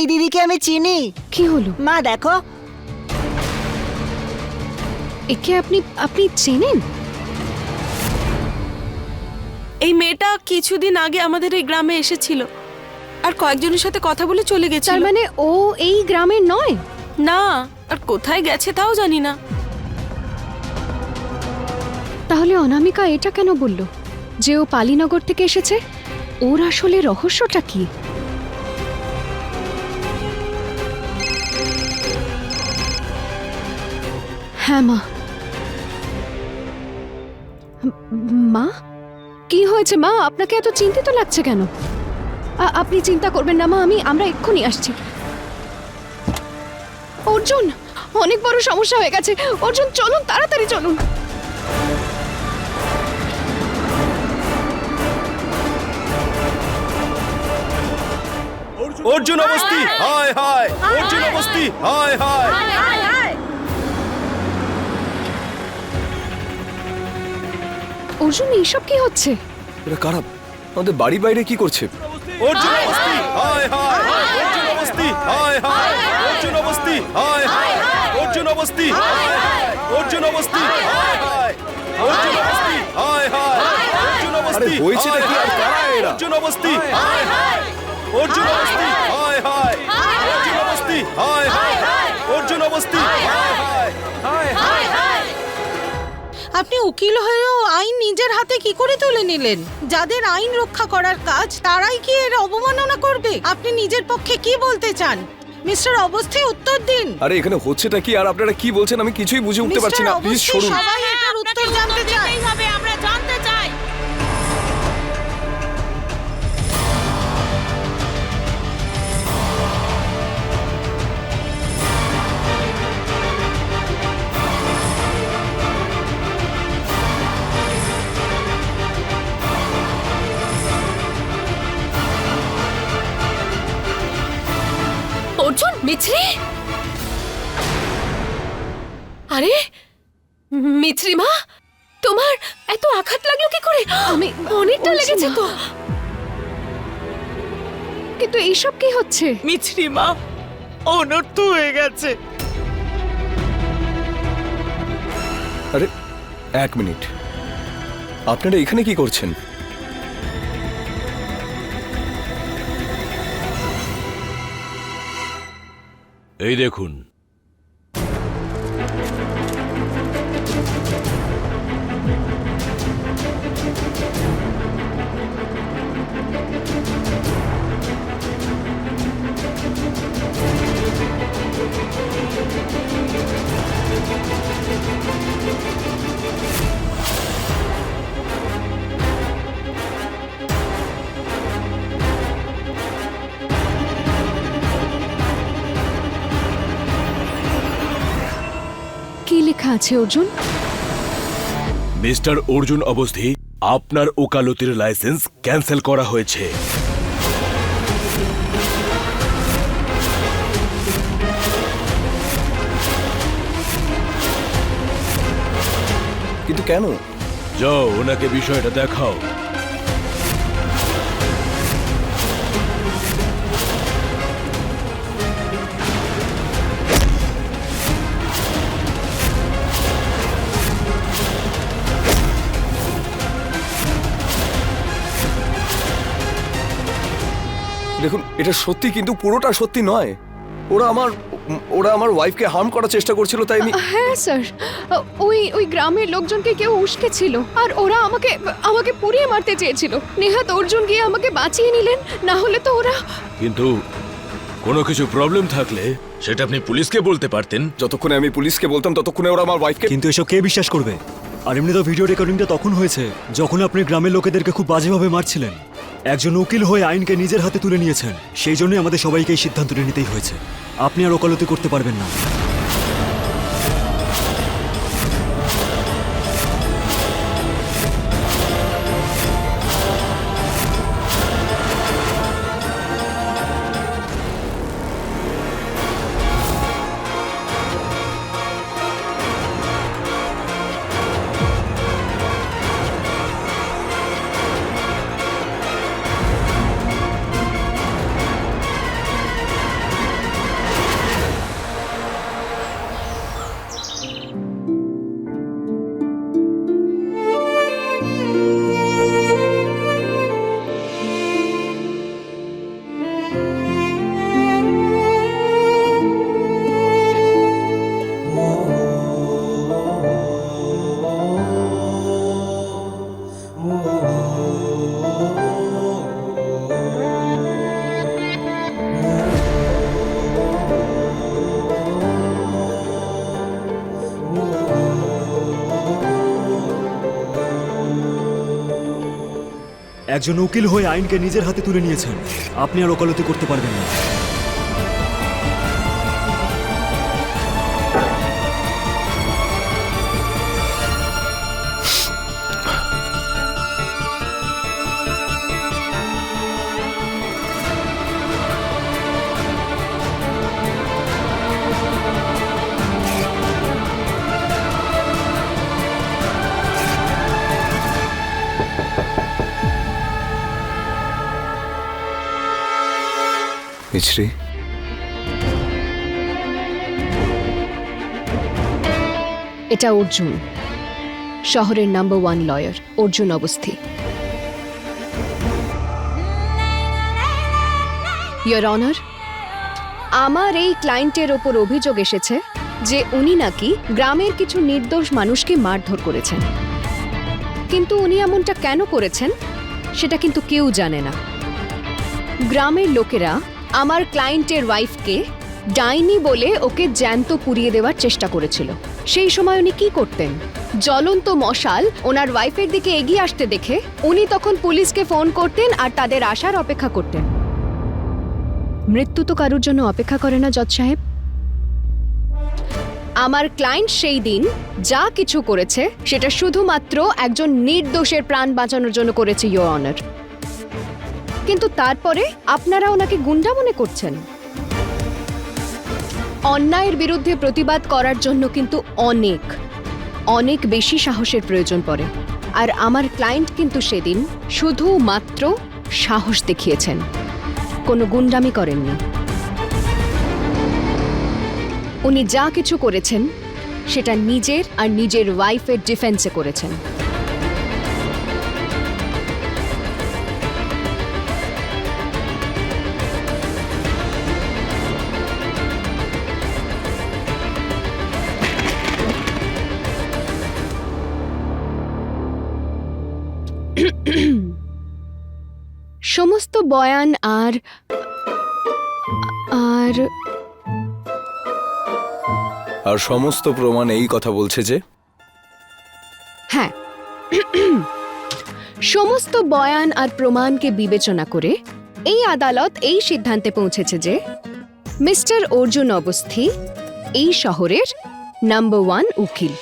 এই দিদিকে আমি চিনি। কি হলো মা দেখো, একে আপনি আপনি চেনেন? এই মেয়েটা কিছুদিন আগে আমাদের এই গ্রামে এসেছিল আর কয়েকজনের সাথে কথা বলে চলে গেছিল। তার মানে ও এই গ্রামের নয়? না, আর কোথায় গেছে তাও জানি না। তাহলে অনামিকা এটা কেন বলল যে ও পালিনগর থেকে এসেছে? ওর আসলে রহস্যটা কি? হ্যাঁ মা। মা, কি হয়েছে মা? আপনাকে এত চিন্তিত লাগছে কেন? আপনি চিন্তা করবেন না মা, আমরা এক্ষুনি আসছি। অর্জুন, অনেক বড় সমস্যা হয়ে গেছে। অর্জুন চলুন, তাড়াতাড়ি চলুন। অর্জুন অবস্থি, হায় হায়! অর্জুন অবস্থি, হায় হায়! অর্জুন, এইসব কি হচ্ছে? এরা কারা? আমাদের বাড়ির বাইরে কি করছে? অর্জুন অবস্থি, হায় হায়! অর্জুন অবস্থি, হায় হায়! অর্জুন অবস্থি, হায় হায়! অর্জুন অবস্থি, হায় হায়! অর্জুন অবস্থি, হায় হায়! অর্জুন অবস্থি, হায় হায়! অর্জুন অবস্থি, হয়েছে কি? আর কারা এরা? অর্জুন অবস্থি, হায় হায়! অর্জুন অবস্থি, হায় হায়! অর্জুন অবস্থি, হায় হায়! অর্জুন অবস্থি, হায় হায়! হায় হায়! আপনি উকিল হয়েও আইন নিজের হাতে কি করে তুলে নিলেন? যাদের আইন রক্ষা করার কাজ তারাই কি এর অবমাননা করবে? আপনি নিজের পক্ষে কি বলতে চান? মিস্টার অবস্থি, উত্তর দিন। আরে এখানে হচ্ছেটা কি আর আপনারা কি বলছেন আমি কিছুই বুঝে উঠতে পারছি না। প্লিজ সরুন। সবাই এটার উত্তর জানতে চায়। আমরা জানতে চাই। অর্জুন, মিছরি! আরে মিছরি মা, তোমার এত আঘাত লাগলো কি করে? আমি অনেকটা লেগেছে তো। কিন্তু এইসব কি হচ্ছে? মিছরি মা অনর্থ হয়ে গেছে। আরে এক মিনিট, আপনারা এখানে কি করছেন? এই দেখুন, কি লেখা আছে অর্জুন? মিস্টার অর্জুন অবস্থি, আপনার ওকালতির লাইসেন্স ক্যান্সেল করা হয়েছে। কিন্তু কেন? যাও ওনাকে বিষয়টা দেখাও। দেখুন, এটা সত্যি কিন্তু পুরোটা সত্যি নয়। ওরা আমার ওয়াইফকে হার্ম করার চেষ্টা করছিল, তাই আমি... হ্যাঁ স্যার, ওই গ্রামের লোকজনকে কেউ উস্কেছিল আর ওরা আমাকে পুড়িয়ে মারতে চেয়েছিল। নেহাত অর্জুন গিয়ে আমাকে বাঁচিয়ে নিলেন, না হলে তো ওরা... কিন্তু কোনো কিছু প্রবলেম থাকলে সেটা আপনি পুলিশকে বলতে পারতেন। যতক্ষণে আমি পুলিশকে বলতাম ততক্ষণে ওরা আমার ওয়াইফকে... কিন্তু এসব কে বিশ্বাস করবে? আর এমনি তো ভিডিও রেকর্ডিংটা তখন হয়েছে যখন আপনি গ্রামের লোকেদেরকে খুব বাজেভাবে মারছিলেন। একজন উকিল হয়ে আইনকে নিজের হাতে তুলে নিয়েছেন, সেই জন্যই আমাদের সবাইকে এই সিদ্ধান্তটা নিতেই হয়েছে। আপনি আর ওকালতি করতে পারবেন না। একজন উকিল হয়ে আইনকে নিজের হাতে তুলে নিয়েছেন। আপনি আর ওকালতি করতে পারবেন না। মিছরি, এটা অর্জুন, শহরের number 1 lawyer Arjun অবস্থি। Your honour, আমার এই ক্লায়েন্টের ওপর অভিযোগ এসেছে যে উনি নাকি গ্রামের কিছু নির্দোষ মানুষকে মারধর করেছেন, কিন্তু উনি এমনটা কেন করেছেন সেটা কিন্তু কেউ জানে না। গ্রামের লোকেরা আমার ক্লায়েন্টের ওয়াইফকে ডাইনি বলে ওকে জ্যান্ত পুড়িয়ে দেওয়ার চেষ্টা করেছিল। সেই সময় উনি কি করতেন? জ্বলন্ত মশাল ওনার ওয়াইফের দিকে এগিয়ে আসতে দেখে উনি তখন পুলিশকে ফোন করতেন আর তাদের আসার অপেক্ষা করতেন। মৃত্যু তো কারোর জন্য অপেক্ষা করে না জজ সাহেব। আমার ক্লায়েন্ট সেই দিন যা কিছু করেছে সেটা শুধুমাত্র একজন নির্দোষের প্রাণ বাঁচানোর জন্য করেছে, ইয়োর অনার। কিন্তু তারপরে আপনারা ওনাকে গুন্ডা মনে করছেন। অন্যায়ের বিরুদ্ধে প্রতিবাদ করার জন্য কিন্তু অনেক অনেক বেশি সাহসের প্রয়োজন পড়ে, আর আমার ক্লায়েন্ট কিন্তু সেদিন শুধুমাত্র সাহস দেখিয়েছেন, কোনো গুন্ডামি করেননি। উনি যা কিছু করেছেন সেটা নিজের আর নিজের ওয়াইফের ডিফেন্সে করেছেন। সমস্ত বয়ান আর আর আর সমস্ত প্রমাণ এই কথা বলছে যে হ্যাঁ, সমস্ত বয়ান আর প্রমাণকে বিবেচনা করে এই আদালত এই সিদ্ধান্তে পৌঁছেছে যে মিস্টার অর্জুন অবস্থি এই শহরের নাম্বার 1 উকিল,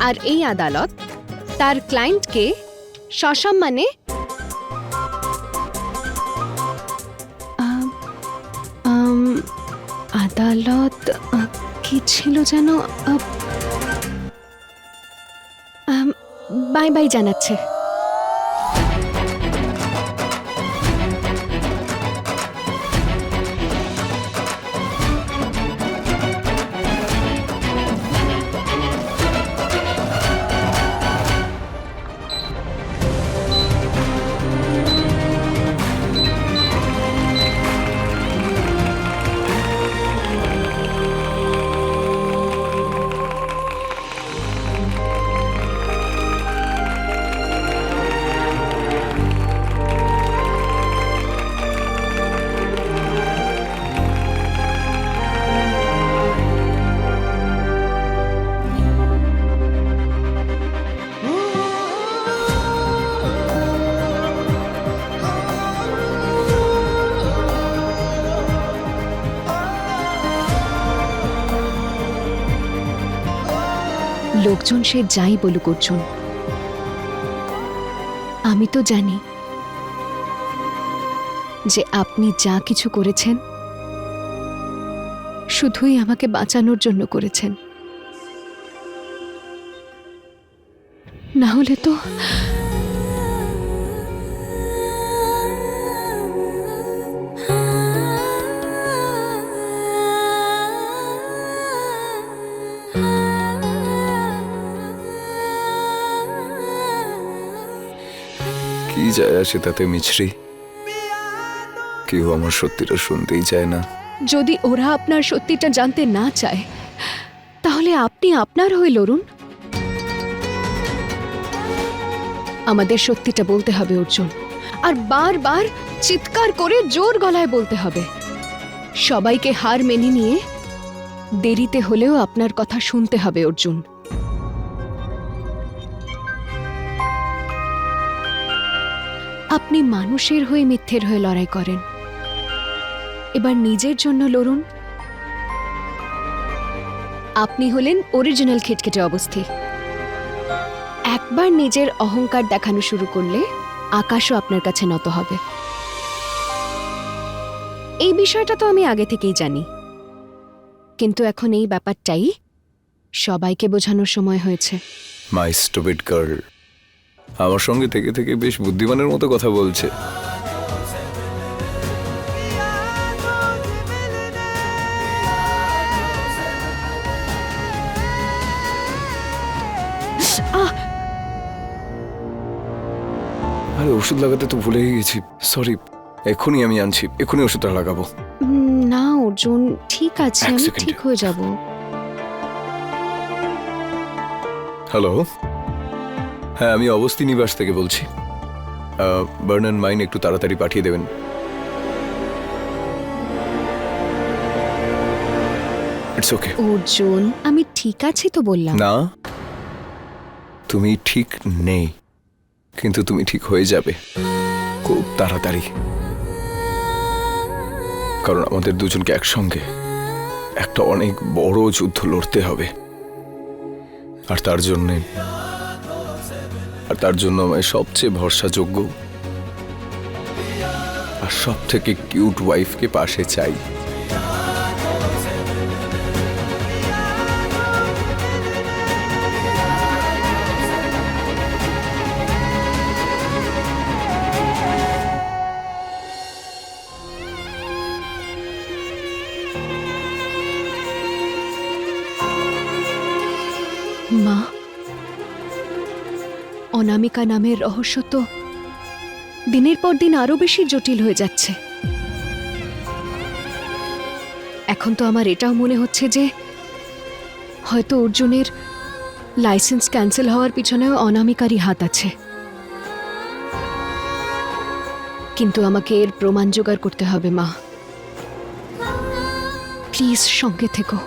আর এই আদালত তার ক্লায়েন্টকে সসম্মানে আদালত কি ছিল যেন বাই বাই জানাচ্ছে। লোকজন সে যাই বলুক অর্জুন, আমি তো জানি যে আপনি যা কিছু করেছেন শুধুই আমাকে বাঁচানোর জন্য করেছেন, না হলে তো কি যায় আসে তাতে মিছরি? কেউ আমার সত্যিটা শুনতেই চায় না। যদি ওরা আপনার সত্যিটা জানতে না চায় তাহলে আপনি আপনার হয়ে লড়ুন। আমাদের সত্যিটা বলতে হবে অর্জুন, আর বারবার চিৎকার করে জোর গলায় বলতে হবে। সবাইকে হার মেনে নিয়ে দেরিতে হলেও আপনার কথা শুনতে হবে অর্জুন। আপনি মানুষের হয়ে মিথ্যের হয়ে লড়াই করেন, এবার নিজের জন্য লড়ুন। আপনি হলেন অরিজিনাল খিটখিটে অবস্থি। একবার নিজের অহংকার দেখানো শুরু করলে আকাশও আপনার কাছে নত হবে। এই বিষয়টা তো আমি আগে থেকেই জানি, কিন্তু এখন এই ব্যাপারটাই সবাইকে বোঝানোর সময় হয়েছে। মাই স্টুপিড গার্ল আমার সঙ্গে থেকে থেকে বেশ বুদ্ধিমানের মতো কথা বলছে। আরে ওষুধ লাগাতে তো ভুলেই গেছি, সরি। এক্ষুনি আমি আনছি, এক্ষুনি ওষুধটা লাগাবো। না অর্জুন, ঠিক আছে, এক আমি সেকেন্ড। ঠিক হয়ে যাব। হ্যালো, হ্যাঁ আমি অবস্থি নিবাস থেকে বলছি। বার্ন অ্যান্ড মাইন একটু তাড়াতাড়ি পাঠিয়ে দেবেন। It's okay. অর্জুন, আমি ঠিক আছি তো বললাম। না, তুমি ঠিক নেই, কিন্তু তুমি ঠিক হয়ে যাবে খুব তাড়াতাড়ি, কারণ আমাদের দুজনকে একসঙ্গে একটা অনেক বড় যুদ্ধ লড়তে হবে। আর তার জন্য আমায় সবচেয়ে ভরসাযোগ্য আর সব থেকে কিউট ওয়াইফকে পাশে চাই। মা, অনামিকা নামের রহস্য তো দিনের পর দিন আরো বেশি জটিল হয়ে যাচ্ছে। এখন তো আমার এটাও মনে হচ্ছে যে হয়তো অর্জুনের লাইসেন্স ক্যান্সেল হওয়ার পিছনেও অনামিকারই হাত আছে। কিন্তু আমাকে এর প্রমাণ জোগাড় করতে হবে। মা, প্লিজ সঙ্গে থেকো।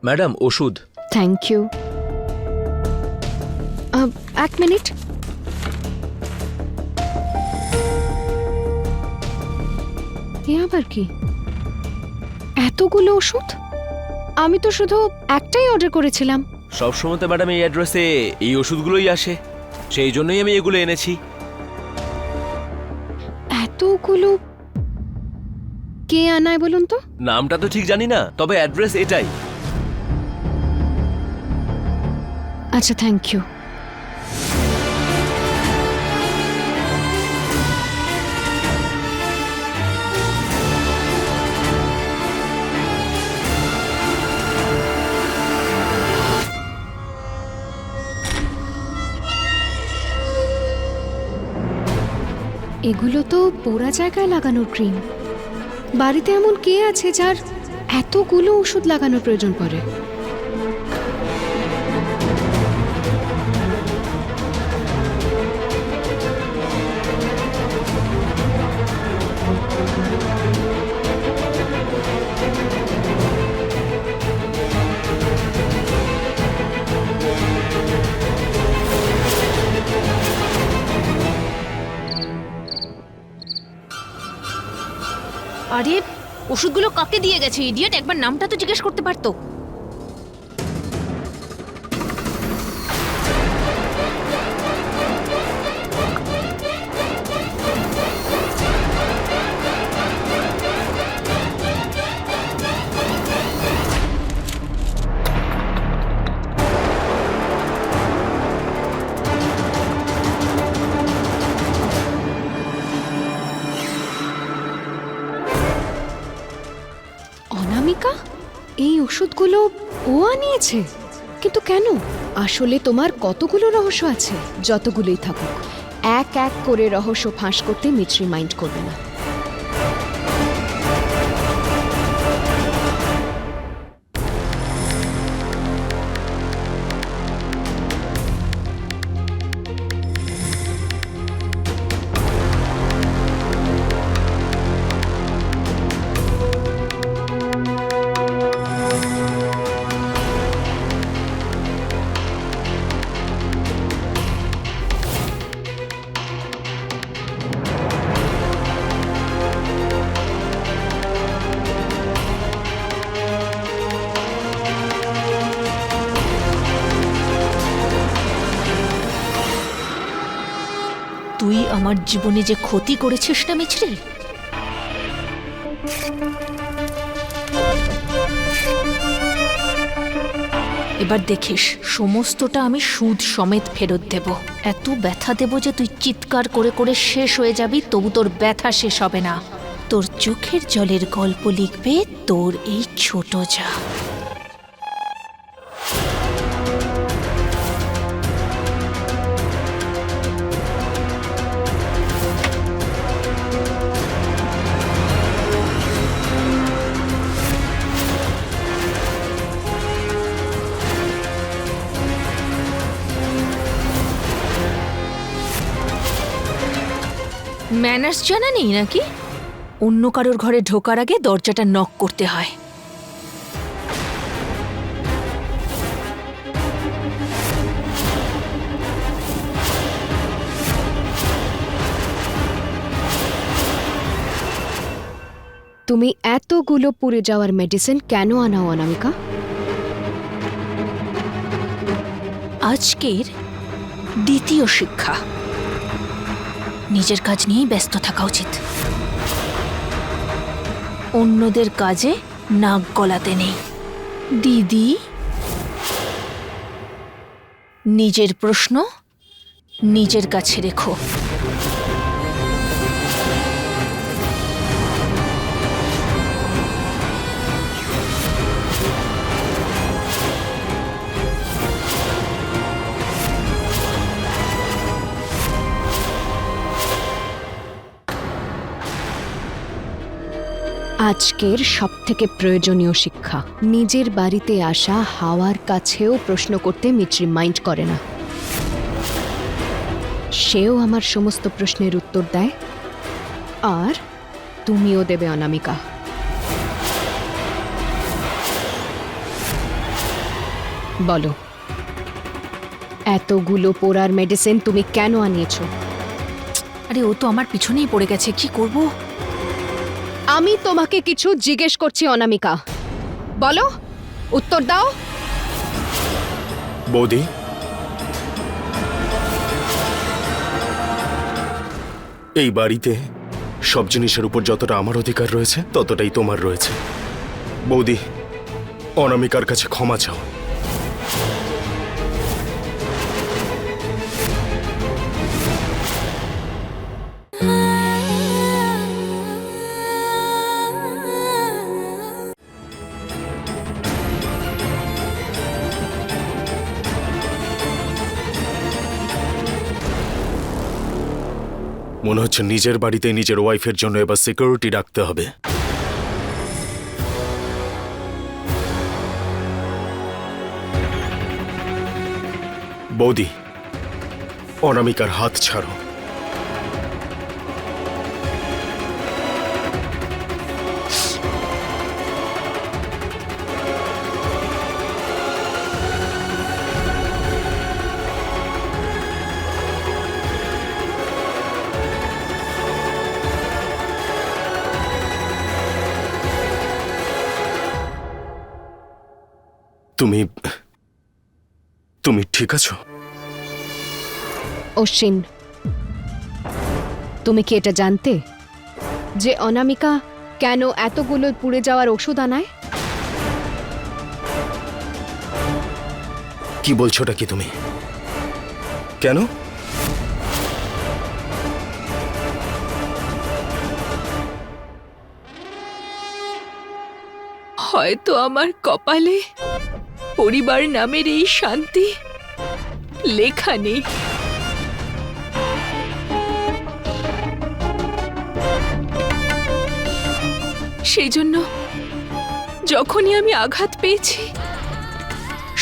ম্যাডাম ওষুধ। Thank you. এক মিনিট। এ আবার কি? এতগুলো ওষুধ? আমি তো শুধু একটাই অর্ডার করেছিলাম। সবসময় তো ম্যাডাম এই অ্যাড্রেসে এই ওষুধগুলোই আসে, সেই জন্যই আমি এগুলো এনেছি। এতগুলো কে আনায় বলুন তো? নামটা তো ঠিক জানি না, তবে অ্যাড্রেস এটাই। আচ্ছা, থ্যাংক ইউ। এগুলো তো পোড়া জায়গায় লাগানোর ক্রিম। বাড়িতে এমন কে আছে যার এতগুলো ওষুধ লাগানোর প্রয়োজন পড়ে? আরে ওষুধগুলো কাকে দিয়ে গেছে ইডিয়েট, একবার নামটা তো জিজ্ঞেস করতে পারতো। অনামিকা, এই ওষুধগুলো ও আনিয়েছে? কিন্তু কেন? আসলে তোমার কতগুলো রহস্য আছে, যতগুলোই থাকুক এক এক করে রহস্য ফাঁস করতে মিছরি মাইন্ড করবে না। আমার জীবনে যে ক্ষতি করেছিস না মিছরি, এবার দেখিস সমস্তটা আমি সুদ সমেত ফেরত দেব। এত ব্যথা দেব যে তুই চিৎকার করে করে শেষ হয়ে যাবি, তবু তোর ব্যথা শেষ হবে না। তোর চোখের জলের গল্প লিখবে তোর এই ছোট যা। ম্যানার্স জানা নেই নাকি? অন্য কারোর ঘরে ঢোকার আগে দরজাটা নক করতে হয়। তুমি এতগুলো পুড়ে যাওয়ার মেডিসিন কেন আনাও অনামিকা? আজকের দ্বিতীয় শিক্ষা, নিজের কাজ নিয়েই ব্যস্ত থাকা উচিত, অন্যদের কাজে নাক গলাতে নেই। দিদি, নিজের প্রশ্ন নিজের কাছে রেখো। আজকের সবথেকে প্রয়োজনীয় শিক্ষা, নিজের বাড়িতে আসা হাওয়ার কাছেও প্রশ্ন করতে মিছরি মাইন্ড করে না। সেও আমার সমস্ত প্রশ্নের উত্তর দেয়, আর তুমিও দেবে অনামিকা। বলো, এতগুলো পোড়ার মেডিসিন তুমি কেন আনিয়েছো? আরে ও তো আমার পিছনেই পড়ে গেছে, কি করব? আমি তোমাকে কিছু জিজ্ঞেস করছি অনামিকা, বলো, উত্তর দাও। বৌদি, এই বাড়িতে সব জিনিসের উপর যতটা আমার অধিকার রয়েছে ততটাই তোমার রয়েছে। বৌদি, অনামিকার কাছে ক্ষমা চাও। মনে হচ্ছে নিজের বাড়িতে নিজের ওয়াইফের জন্য এবার সিকিউরিটি রাখতে হবে। বৌদি, অনামিকার হাত ছাড়ো। তুমি ঠিক আছো? অশ্বিন, তুমি কি এটা জানতে যে অনামিকা কেন এতগুলো পুড়ে যাওয়ার ওষুধ আনায়? কি বলছোটা কি তুমি? কেন? হয়তো আমার কপালে পরিবার নামের এই শান্তি লেখা নেই। সেই জন্য যখনই আমি আঘাত পেয়েছি,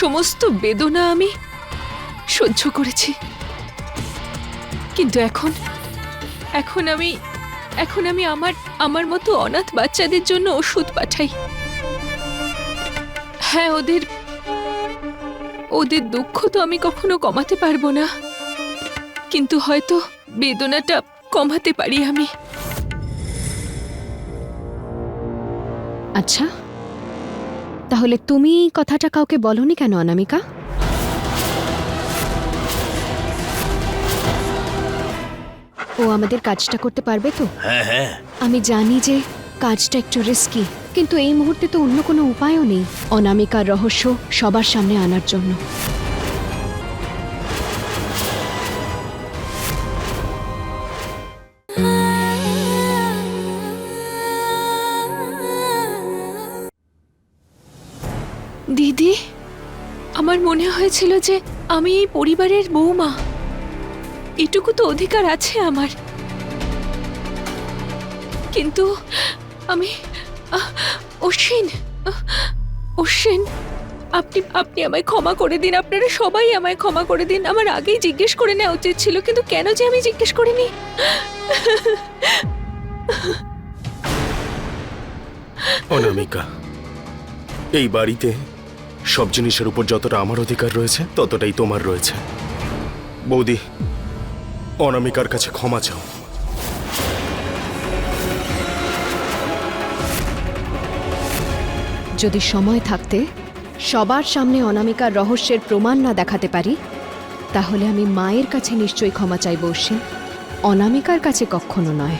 সমস্ত বেদনা আমি সহ্য করেছি। কিন্তু এখন আমি আমার মতো অনাথ বাচ্চাদের জন্য ওষুধ পাঠাই। হ্যাঁ, ওদের দুঃখ তো আমি কখনো কমাতে পারবো না, কিন্তু হয়তো বেদনাটা কমাতে পারি আমি। আচ্ছা, তাহলে তুমি এই কথাটা কাউকে বলনি কেন অনামিকা? ও আমাদের কাজটা করতে পারবে তো? হ্যাঁ হ্যাঁ। আমি জানি যে কাজটা একটু রিস্কি, কিন্তু এই মুহূর্তে তো অন্য কোনো উপায়ও নেই অনামিকার রহস্য সবার সামনে আনার জন্য। দিদি, আমার মনে হয়েছিল যে আমি এই পরিবারের বৌমা, এটুকু তো অধিকার আছে আমার। কিন্তু আমি অশ্বিন, অশ্বিন, আপনি আপনি আমায় ক্ষমা করে দিন, আপনারা সবাই আমায় ক্ষমা করে দিন। আমার আগেই জিজ্ঞেস করে নেওয়া উচিত ছিল, কিন্তু কেন যে আমি জিজ্ঞেস করিনি। অনামিকা, এই বাড়িতে সব জিনিসের উপর যতটা আমার অধিকার রয়েছে ততটাই তোমার রয়েছে। বৌদি, অনামিকার কাছে ক্ষমা চাও। যদি সময় থাকতে সবার সামনে অনামিকার রহস্যের প্রমাণ না দেখাতে পারি, তাহলে আমি মায়ের কাছে নিশ্চয়ই ক্ষমা চাইব অশ্বিন, অনামিকার কাছে কখনো নয়।